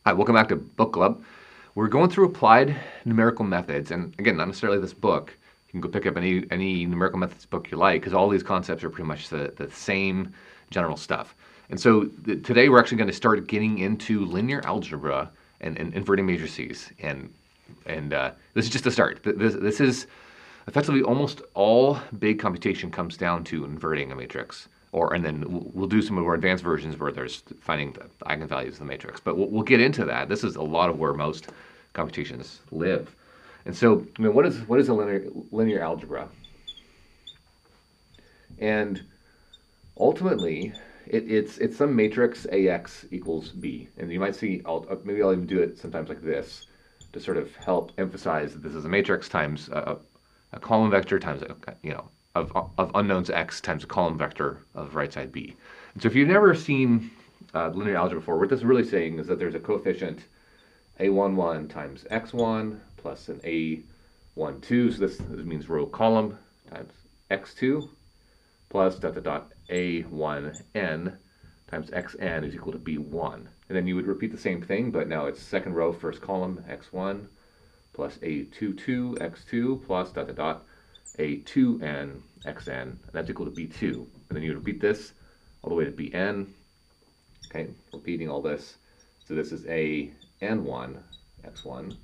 Hi, welcome back to Book Club. We're going through applied numerical methods, and again, not necessarily this book. You can go pick up any numerical methods book you like, because all these concepts are pretty much the same general stuff. And so today we're actually going to start getting into linear algebra and inverting matrices, and this is just the start. This is effectively almost all big computation comes down to inverting a matrix. And then we'll do some of our advanced versions where there's finding the eigenvalues of the matrix. But we'll get into that. This is a lot of where most computations live. And so, what is a linear algebra? And ultimately, it's some matrix AX equals B. And you might see, maybe I'll even do it sometimes like this to sort of help emphasize that this is a matrix times a column vector times of unknowns x times a column vector of right side b. And so if you've never seen linear algebra before, what this is really saying is that there's a coefficient a11 times x1 plus an a12, so this means row column, times x2 plus dot dot dot a1n times xn is equal to b1. And then you would repeat the same thing, but now it's second row, first column, x1 plus a22 x2 plus dot dot dot a2n xn, and that's equal to b2. And then you repeat this all the way to bn. Okay, repeating all this. So this is a n1 x1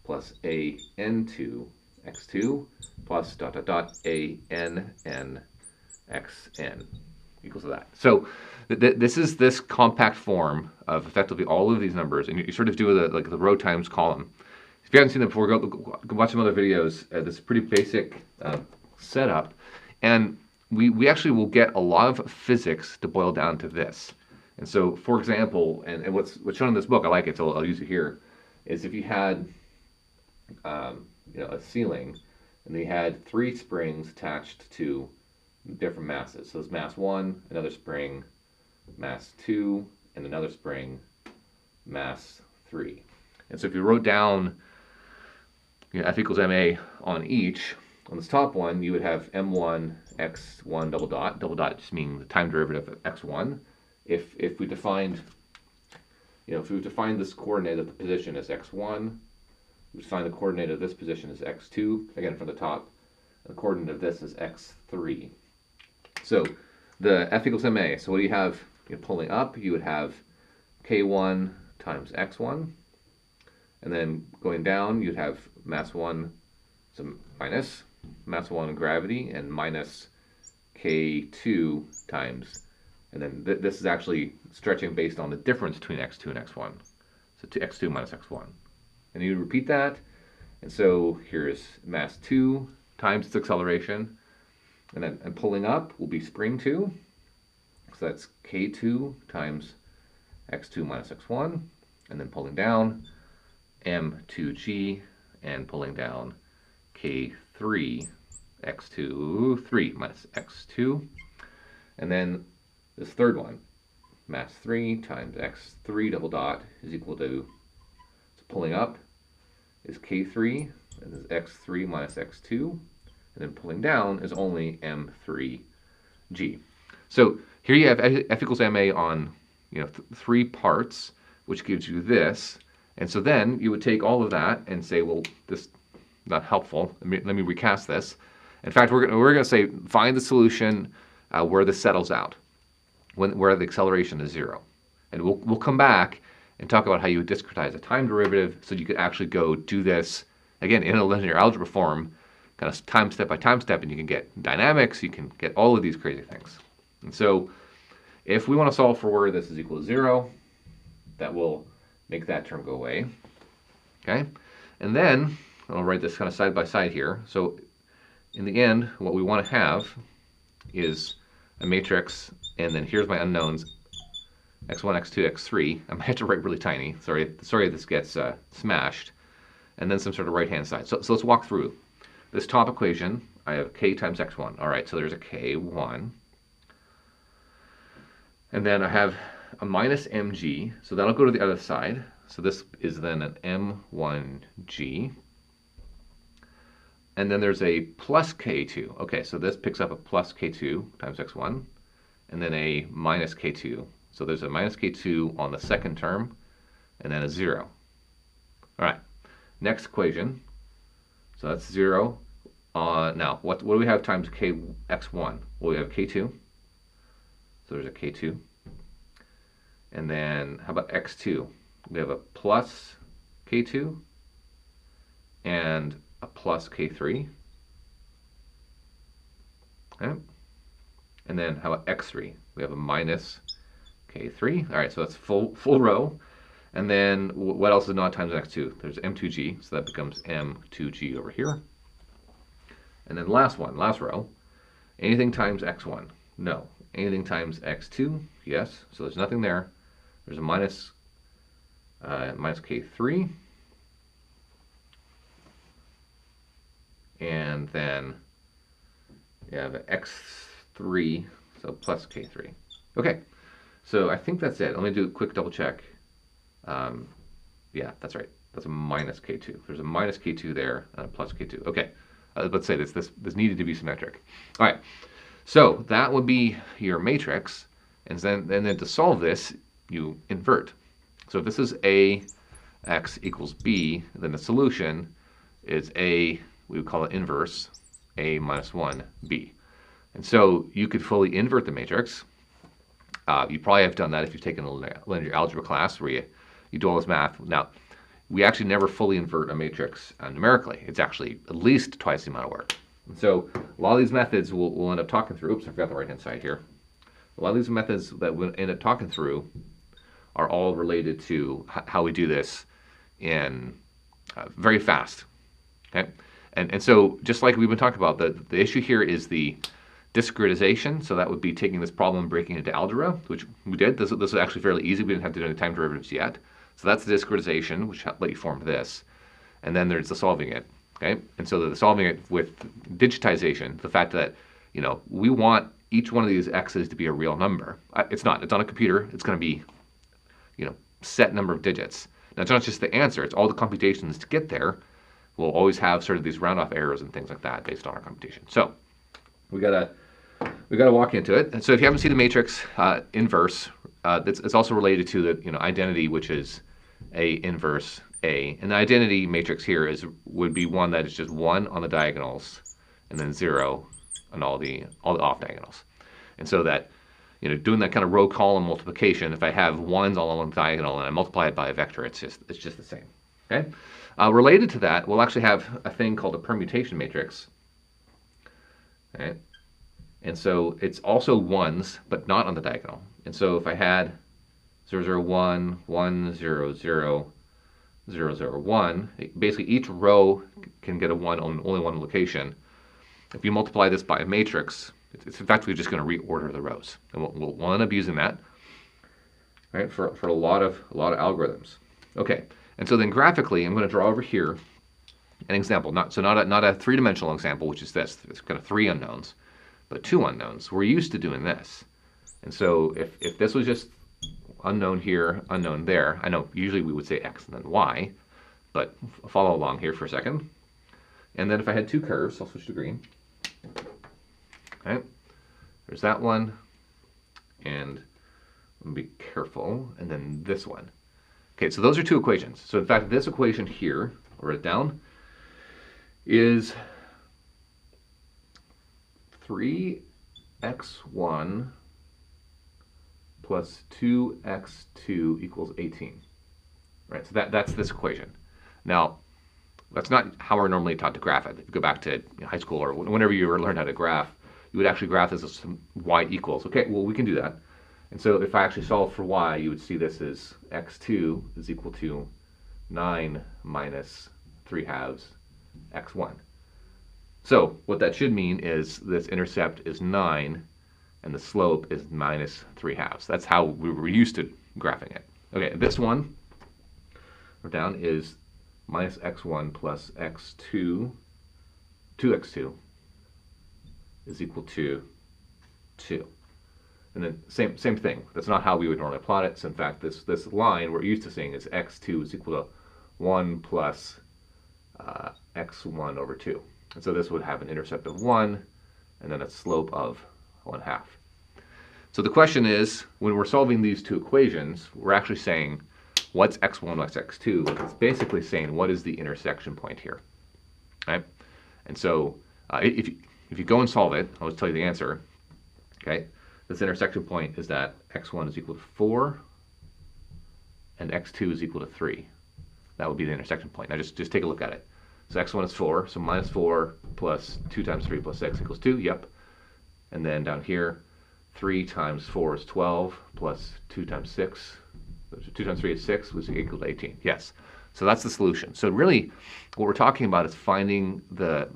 plus a n2 x2 plus dot dot dot a n n xn equals to that. So this is this compact form of effectively all of these numbers, and you sort of do like the row times column. If you haven't seen them before, go watch some other videos. This is a pretty basic setup. And we actually will get a lot of physics to boil down to this. And so, for example, and what's shown in this book, I like it, so I'll use it here, is if you had a ceiling, and they had 3 springs attached to different masses. So there's mass 1, another spring, mass 2, and another spring, mass 3. And so if you wrote down F equals ma on each, on this top one, you would have m1 x1 double dot just meaning the time derivative of x1. If we defined, this coordinate of the position as x1, we define the coordinate of this position as x2, again from the top, and the coordinate of this is x3. So the F equals ma, so what do you have? Pulling up, you would have k1 times x1, and then going down, you'd have mass 1, so minus mass 1 gravity, and minus k2 times, and then this is actually stretching based on the difference between x2 and x1. So x2 minus x1. And you repeat that, and so here's mass 2 times its acceleration, and then pulling up will be spring 2, so that's k2 times x2 minus x1, and then pulling down m2g, and pulling down k3 x2 3 minus x2, and then this third one, mass 3 times x3 double dot is equal to, so pulling up is k3, and this is x3 minus x2, and then pulling down is only m3g. So here you have F equals ma on 3 parts, which gives you this. And so then you would take all of that and say, well, this is not helpful. Let me recast this. In fact, we're going to say find the solution where this settles out, where the acceleration is 0. And we'll come back and talk about how you would discretize a time derivative so you could actually go do this, again, in a linear algebra form, kind of time step by time step, and you can get dynamics, you can get all of these crazy things. And so if we want to solve for where this is equal to 0, that will make that term go away. Okay? And then I'll write this kind of side by side here. So in the end, what we want to have is a matrix, and then here's my unknowns, x1, x2, x3. I might have to write really tiny. Sorry this gets smashed. And then some sort of right-hand side. So let's walk through. This top equation, I have k times x1. All right, so there's a k1. And then I have a minus mg, so that'll go to the other side. So this is then an m1g. And then there's a plus k2. Okay, so this picks up a plus k2 times x1, and then a minus k2. So there's a minus k2 on the second term, and then a 0. All right, next equation. So that's 0. Now, what do we have times x1? Well, we have k2. So there's a k2. And then how about x2? We have a plus k2 and a plus k3. Okay. And then how about x3? We have a minus k3. All right, so that's full row. And then what else is not times x2? There's m2g, so that becomes m2g over here. And then last row, anything times x1? No. Anything times x2? Yes. So there's nothing there. There's a minus k3. And then you have x3, so plus k3. Okay, so I think that's it. Let me do a quick double check. Yeah, that's right. That's a minus k2. There's a minus k2 there and a plus k2. Okay, let's say this needed to be symmetric. All right, so that would be your matrix, and then to solve this, you invert. So if this is ax equals b, then the solution is we would call it inverse, a minus 1 b. And so you could fully invert the matrix. You probably have done that if you've taken a linear algebra class where you do all this math. Now, we actually never fully invert a matrix numerically. It's actually at least twice the amount of work. And so a lot of these methods we'll end up talking through. Oops, I forgot the right-hand side here. A lot of these methods that we'll end up talking through are all related to how we do this in very fast. Okay, and so just like we've been talking about, the issue here is the discretization. So that would be taking this problem and breaking it into algebra, which we did. This was actually fairly easy. We didn't have to do any time derivatives yet. So that's the discretization, which let you form this. And then there's the solving it. Okay, and so the solving it with digitization, the fact that we want each one of these x's to be a real number. It's not. It's on a computer. It's going to be set number of digits. Now, it's not just the answer. It's all the computations to get there. We'll always have sort of these round off errors and things like that based on our computation. So we gotta walk into it. And so if you haven't seen the matrix inverse, it's also related to the identity, which is a inverse a. And the identity matrix here would be one that is just 1 on the diagonals and then 0 on all the off diagonals. And so that doing that kind of row column multiplication, if I have 1s all along the diagonal and I multiply it by a vector, it's just the same. Okay. Related to that, we'll actually have a thing called a permutation matrix. Okay. And so it's also 1s, but not on the diagonal. And so if I had 0, 0, 1, 1, 0, 0, 0, 0, 1, basically each row can get a 1 on only one location. If you multiply this by a matrix, it's effectively just going to reorder the rows. And we'll end up using that, right, for a lot of algorithms. Okay, and so then graphically, I'm going to draw over here an example. Not a three-dimensional example, which is this. It's kind of 3 unknowns, but 2 unknowns. We're used to doing this. And so if this was just unknown here, unknown there, I know usually we would say x and then y, but follow along here for a second. And then if I had 2 curves, I'll switch to green. Okay, there's that one, and be careful, and then this one. Okay, so those are 2 equations. So in fact, this equation here, I'll write it down, is 3x1 plus 2x2 equals 18. Right, so that's this equation. Now, that's not how we're normally taught to graph it. If you go back to high school or whenever you learned how to graph, you would actually graph this as some y equals. Okay, well, we can do that. And so if I actually solve for y, you would see this as x2 is equal to 9 minus 3/2 x1. So what that should mean is this intercept is 9 and the slope is minus 3/2. That's how we were used to graphing it. Okay, this one down is minus x1 plus x2, 2x2 is equal to 2. And then same thing. That's not how we would normally plot it. So in fact, this line we're used to seeing is x2 is equal to 1 plus x1 over 2. And so this would have an intercept of 1 and then a slope of 1/2. So the question is, when we're solving these 2 equations, we're actually saying, what's x1, what's x2, it's basically saying what is the intersection point here, right? And so if you go and solve it, I'll just tell you the answer, okay? This intersection point is that x1 is equal to 4 and x2 is equal to 3. That would be the intersection point. Now just take a look at it. So x1 is 4, so minus 4 plus 2 times 3 plus 6 equals 2, yep. And then down here, 3 times 4 is 12, plus 2 times 6, 2 times 3 is 6, which is equal to 18, yes. So that's the solution. So really, what we're talking about is finding the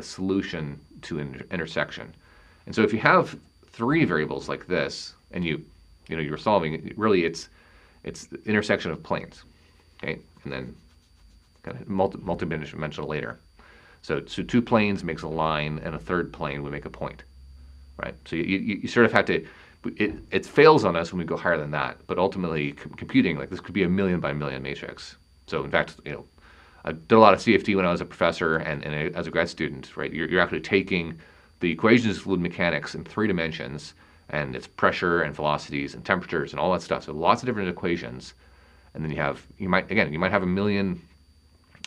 solution to an intersection. And so if you have 3 variables like this, and you're solving, really it's the intersection of planes, okay? And then kind of multi-dimensional later. So 2 planes makes a line, and a third plane would make a point, right? So you sort of have to, it fails on us when we go higher than that, but ultimately computing, like this could be a million by million matrix. So in fact, I did a lot of CFD when I was a professor and as a grad student, right? You're actually taking the equations of fluid mechanics in 3 dimensions, and it's pressure and velocities and temperatures and all that stuff. So lots of different equations, and then you might have a million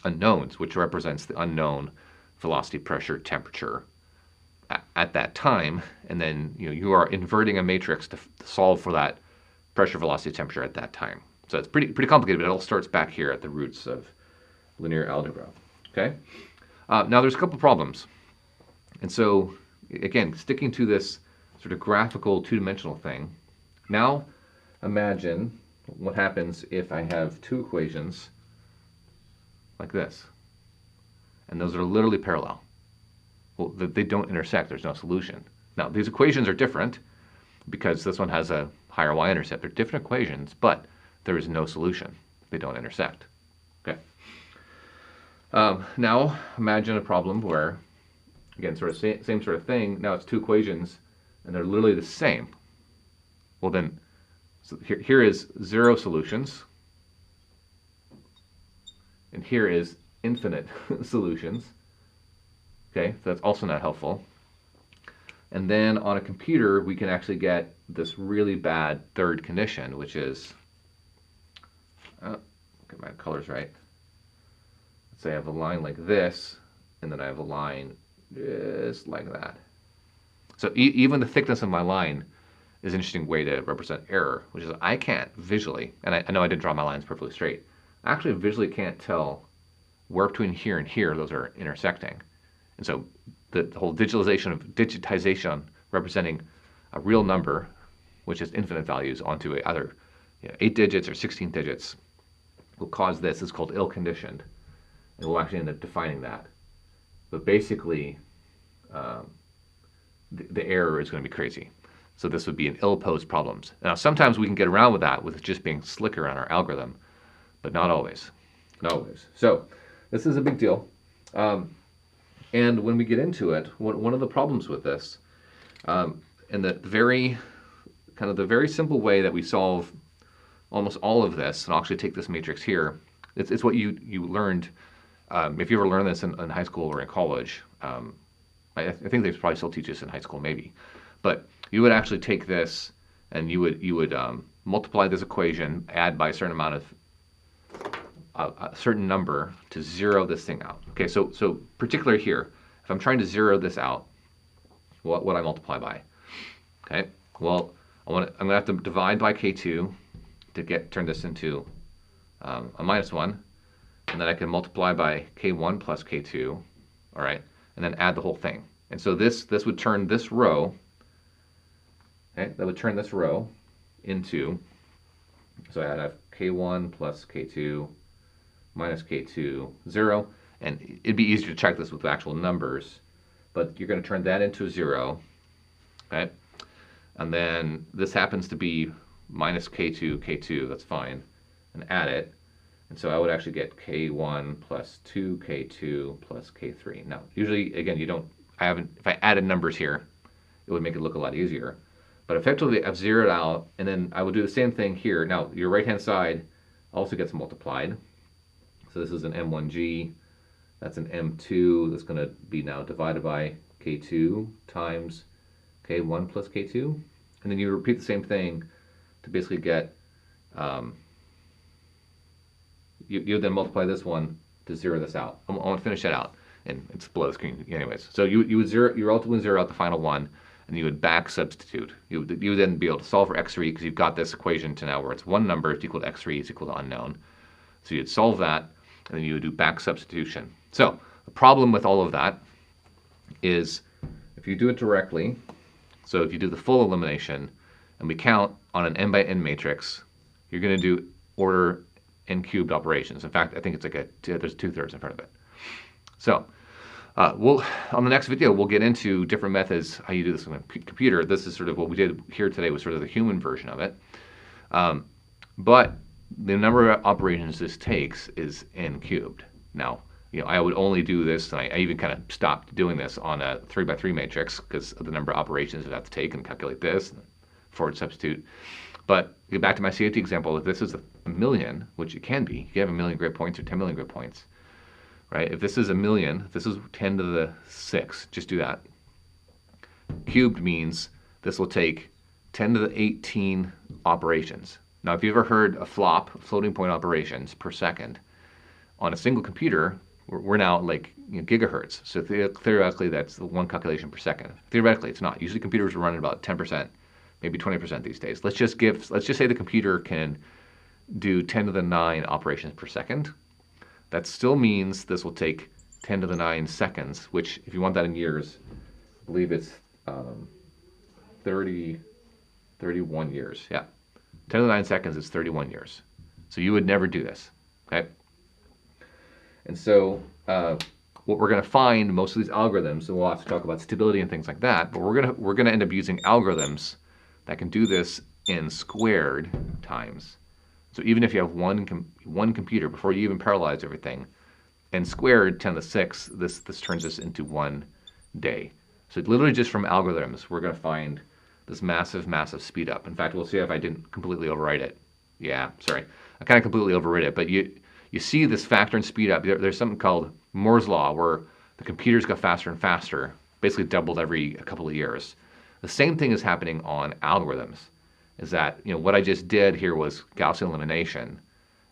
unknowns, which represents the unknown velocity, pressure, temperature at that time, and then you are inverting a matrix to solve for that pressure, velocity, temperature at that time. So it's pretty complicated, but it all starts back here at the roots of linear algebra. Okay. Now there's a couple problems, and so again, sticking to this sort of graphical 2-dimensional thing. Now imagine what happens if I have 2 equations like this, and those are literally parallel. Well, they don't intersect. There's no solution. Now, these equations are different because this one has a higher y-intercept. They're different equations, but there is no solution. They don't intersect. Okay. Now, imagine a problem where, again, sort of same sort of thing. Now it's 2 equations, and they're literally the same. Well, then, so here is 0 solutions, and here is infinite solutions. Okay, so that's also not helpful. And then on a computer, we can actually get this really bad third condition, which is, get my colors right. Let's say I have a line like this, and then I have a line just like that. So even the thickness of my line is an interesting way to represent error, which is I can't visually, and I know I didn't draw my lines perfectly straight, I actually visually can't tell where between here and here those are intersecting. And so the whole digitization representing a real number, which is infinite values, onto either 8 digits or 16 digits, will cause this. It's called ill-conditioned, and we'll actually end up defining that. But basically, the error is going to be crazy. So this would be an ill-posed problems. Now, sometimes we can get around with that with just being slicker on our algorithm, but not always. Not always. So this is a big deal. And when we get into it, one of the problems with this, and the very simple way that we solve almost all of this, and I'll actually take this matrix here, it's what you learned, if you ever learned this in high school or in college. I think they probably still teach this in high school, maybe. But you would actually take this, and you would multiply this equation, add by a certain amount of a certain number to zero this thing out. Okay, so particularly here, if I'm trying to zero this out, what would I multiply by? Okay, well, I'm going to have to divide by k2 to turn this into a -1, and then I can multiply by k1 plus k2, all right, and then add the whole thing. And so this would turn this row, okay, that would turn this row into, so I'd have k1 plus k2 minus k2, 0, and it'd be easier to check this with actual numbers, but you're going to turn that into a 0, okay? And then this happens to be minus k2, that's fine, and add it, and so I would actually get k1 plus 2k2 plus k3. Now, usually, again, if I added numbers here, it would make it look a lot easier, but effectively I've zeroed out, and then I would do the same thing here. Now, your right-hand side also gets multiplied. So this is an M1G, that's an M2, that's going to be now divided by K2 times K1 plus K2. And then you repeat the same thing to basically get you would then multiply this one to zero this out. I want to finish that out, and it's below the screen anyways. So you would ultimately zero out the final one, and you would back substitute. You would then be able to solve for x3 because you've got this equation to now where it's one number is equal to x3 is equal to unknown. So you'd solve that, and then you would do back substitution. So the problem with all of that is if you do it directly, so if you do the full elimination, and we count on an n by n matrix, you're going to do order n cubed operations. In fact, I think it's like there's 2/3 in front of it. So on the next video, we'll get into different methods, how you do this on a computer. This is sort of what we did here today was sort of the human version of it. But the number of operations this takes is n cubed. Now, I would only do this, and I even kind of stopped doing this on a 3x3 matrix because of the number of operations I'd have to take and calculate this, and forward substitute. But get back to my CFT example, if this is a million, which it can be, you have a million grid points or 10 million grid points, right? If this is a million, if this is 10 to the 6, just do that. Cubed means this will take 10 to the 18 operations. Now, if you've ever heard a flop, floating point operations per second, on a single computer, we're now at like gigahertz. So theoretically, that's one calculation per second. Theoretically, it's not. Usually computers are running about 10%, maybe 20% these days. Let's just say the computer can do 10 to the 9 operations per second. That still means this will take 10 to the 9 seconds, which if you want that in years, I believe it's 31 years. Yeah. 10 to the 9 seconds is 31 years. So you would never do this, okay? And so what we're going to find, most of these algorithms, and we'll have to talk about stability and things like that, but we're gonna end up using algorithms that can do this in squared times. So even if you have one computer, before you even parallelize everything, n squared 10 to the 6, this turns this into 1 day. So literally just from algorithms, we're going to find this massive, massive speed up. In fact, we'll see if I didn't completely overwrite it. Yeah, sorry. I kind of completely overwrote it, but you see this factor in speed up. There's something called Moore's Law, where the computers go faster and faster, basically doubled every couple of years. The same thing is happening on algorithms, is that what I just did here was Gaussian elimination,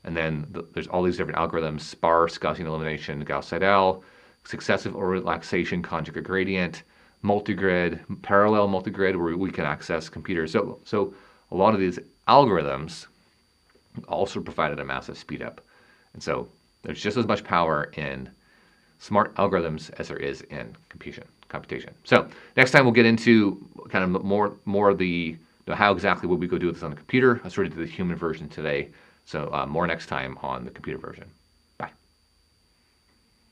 and then there's all these different algorithms: sparse Gaussian elimination, Gauss-Seidel, successive or relaxation, conjugate gradient, multigrid, parallel multigrid, where we can access computers. So a lot of these algorithms also provided a massive speed up. And so there's just as much power in smart algorithms as there is in computation. So next time we'll get into kind of more of the how exactly would we go do this on the computer. I sort of did the human version today. So more next time on the computer version.